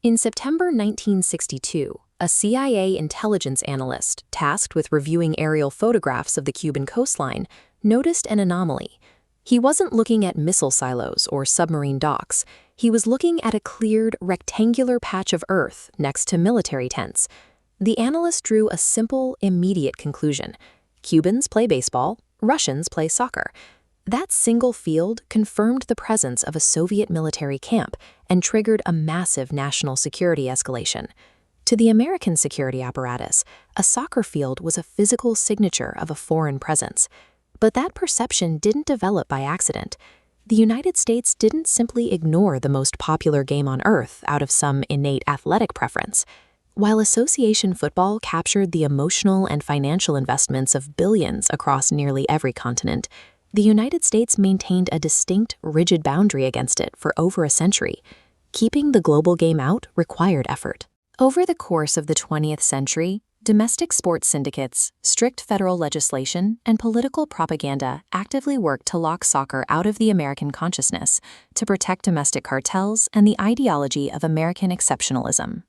In September 1962, a CIA intelligence analyst tasked with reviewing aerial photographs of the Cuban coastline noticed an anomaly. He wasn't looking at missile silos or submarine docks. He was looking at a cleared, rectangular patch of earth next to military tents. The analyst drew a simple, immediate conclusion. Cubans play baseball, Russians play soccer. That single field confirmed the presence of a Soviet military camp and triggered a massive national security escalation. To the American security apparatus, a soccer field was a physical signature of a foreign presence. But that perception didn't develop by accident. The United States didn't simply ignore the most popular game on earth out of some innate athletic preference. While association football captured the emotional and financial investments of billions across nearly every continent, the United States maintained a distinct, rigid boundary against it for over a century. Keeping the global game out required effort. Over the course of the 20th century, domestic sports syndicates, strict federal legislation, and political propaganda actively worked to lock soccer out of the American consciousness, to protect domestic cartels and the ideology of American exceptionalism.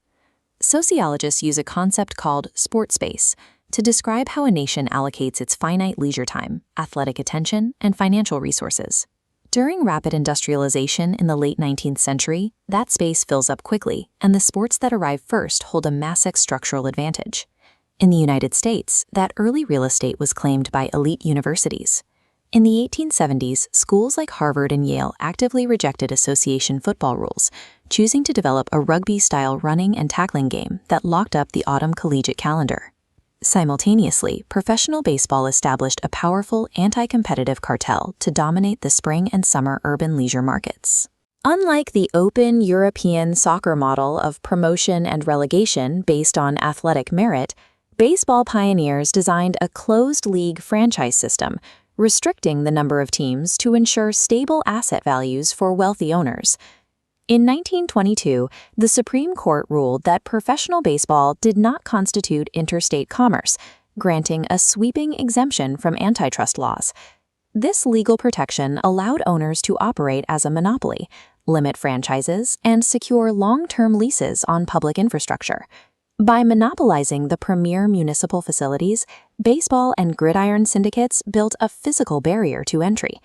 Sociologists use a concept called sport space to describe how a nation allocates its finite leisure time, athletic attention, and financial resources. During rapid industrialization in the late 19th century, that space fills up quickly, and the sports that arrive first hold a massive structural advantage. In the United States, that early real estate was claimed by elite universities. In the 1870s, schools like Harvard and Yale actively rejected association football rules, choosing to develop a rugby-style running and tackling game that locked up the autumn collegiate calendar. Simultaneously, professional baseball established a powerful anti-competitive cartel to dominate the spring and summer urban leisure markets. Unlike the open European soccer model of promotion and relegation based on athletic merit, baseball pioneers designed a closed-league franchise system, restricting the number of teams to ensure stable asset values for wealthy owners. In 1922, the Supreme Court ruled that professional baseball did not constitute interstate commerce, granting a sweeping exemption from antitrust laws. This legal protection allowed owners to operate as a monopoly, limit franchises, and secure long-term leases on public infrastructure. By monopolizing the premier municipal facilities, baseball and gridiron syndicates built a physical barrier to entry.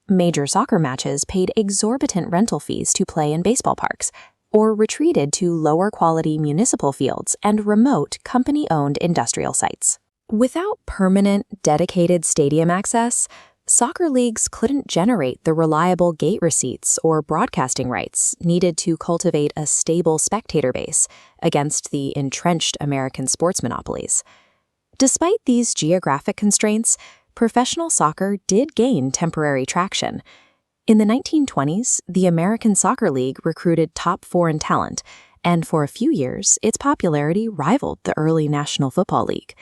Major soccer matches paid exorbitant rental fees to play in baseball parks, or retreated to lower-quality municipal fields and remote company-owned industrial sites. Without permanent, dedicated stadium access, soccer leagues couldn't generate the reliable gate receipts or broadcasting rights needed to cultivate a stable spectator base against the entrenched American sports monopolies. Despite these geographic constraints, professional soccer did gain temporary traction. In the 1920s, the American Soccer League recruited top foreign talent, and for a few years, its popularity rivaled the early National Football League.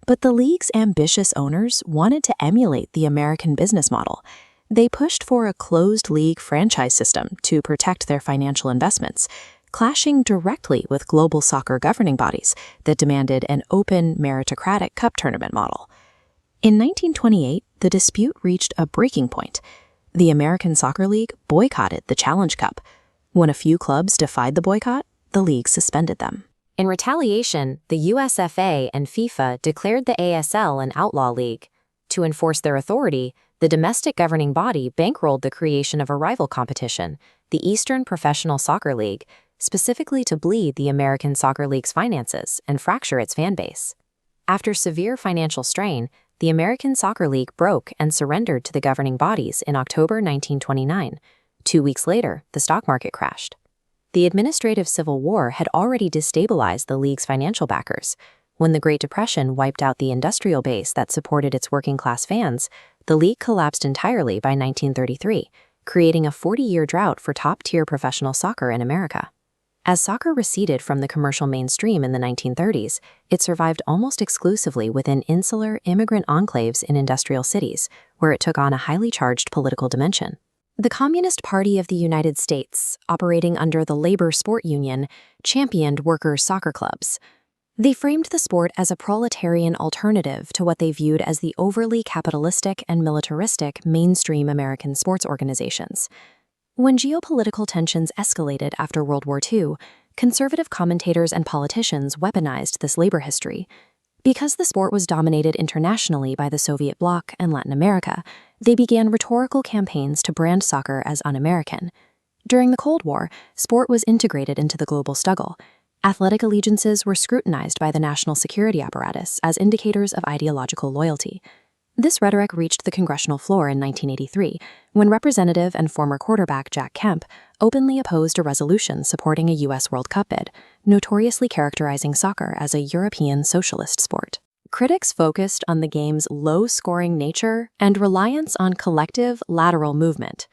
But the league's ambitious owners wanted to emulate the American business model. They pushed for a closed-league franchise system to protect their financial investments, clashing directly with global soccer governing bodies that demanded an open, meritocratic cup tournament model. In 1928, the dispute reached a breaking point. The American Soccer League boycotted the Challenge Cup. When a few clubs defied the boycott, the league suspended them. In retaliation, the USFA and FIFA declared the ASL an outlaw league. To enforce their authority, the domestic governing body bankrolled the creation of a rival competition, the Eastern Professional Soccer League, specifically to bleed the American Soccer League's finances and fracture its fan base. After severe financial strain, the American Soccer League broke and surrendered to the governing bodies in October 1929. 2 weeks later, the stock market crashed. The administrative civil war had already destabilized the league's financial backers. When the Great Depression wiped out the industrial base that supported its working-class fans, the league collapsed entirely by 1933, creating a 40-year drought for top-tier professional soccer in America. As soccer receded from the commercial mainstream in the 1930s, it survived almost exclusively within insular, immigrant enclaves in industrial cities, where it took on a highly charged political dimension. The Communist Party of the United States, operating under the Labor Sport Union, championed workers' soccer clubs. They framed the sport as a proletarian alternative to what they viewed as the overly capitalistic and militaristic mainstream American sports organizations. When geopolitical tensions escalated after World War II, conservative commentators and politicians weaponized this labor history. Because the sport was dominated internationally by the Soviet bloc and Latin America, they began rhetorical campaigns to brand soccer as un-American. During the Cold War, sport was integrated into the global struggle. Athletic allegiances were scrutinized by the national security apparatus as indicators of ideological loyalty. This rhetoric reached the congressional floor in 1983, when Representative and former quarterback Jack Kemp openly opposed a resolution supporting a U.S. World Cup bid, notoriously characterizing soccer as a European socialist sport. Critics focused on the game's low-scoring nature and reliance on collective lateral movement.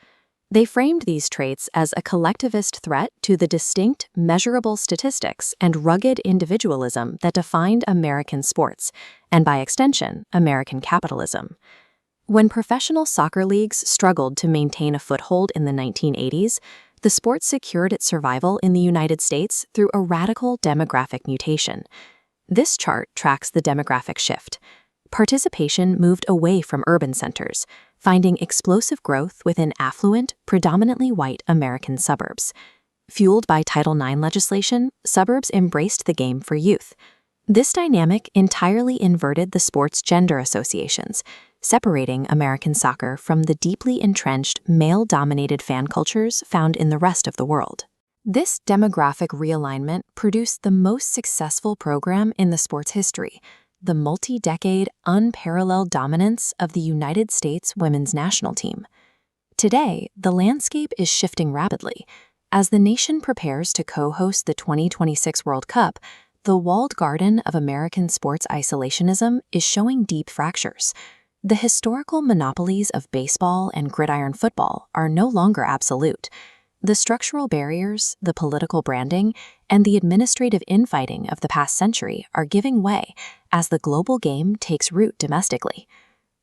They framed these traits as a collectivist threat to the distinct, measurable statistics and rugged individualism that defined American sports, and by extension, American capitalism. When professional soccer leagues struggled to maintain a foothold in the 1980s, the sport secured its survival in the United States through a radical demographic mutation. This chart tracks the demographic shift. Participation moved away from urban centers, finding explosive growth within affluent, predominantly white American suburbs. Fueled by Title IX legislation, suburbs embraced the game for youth. This dynamic entirely inverted the sport's gender associations, separating American soccer from the deeply entrenched male-dominated fan cultures found in the rest of the world. This demographic realignment produced the most successful program in the sport's history, the multi-decade, unparalleled dominance of the United States women's national team. Today, the landscape is shifting rapidly. As the nation prepares to co-host the 2026 World Cup, the walled garden of American sports isolationism is showing deep fractures. The historical monopolies of baseball and gridiron football are no longer absolute. The structural barriers, the political branding, and the administrative infighting of the past century are giving way as the global game takes root domestically.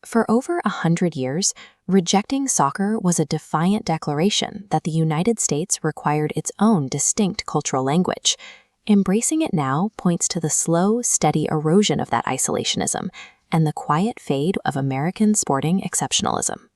For over 100 years, rejecting soccer was a defiant declaration that the United States required its own distinct cultural language. Embracing it now points to the slow, steady erosion of that isolationism and the quiet fade of American sporting exceptionalism.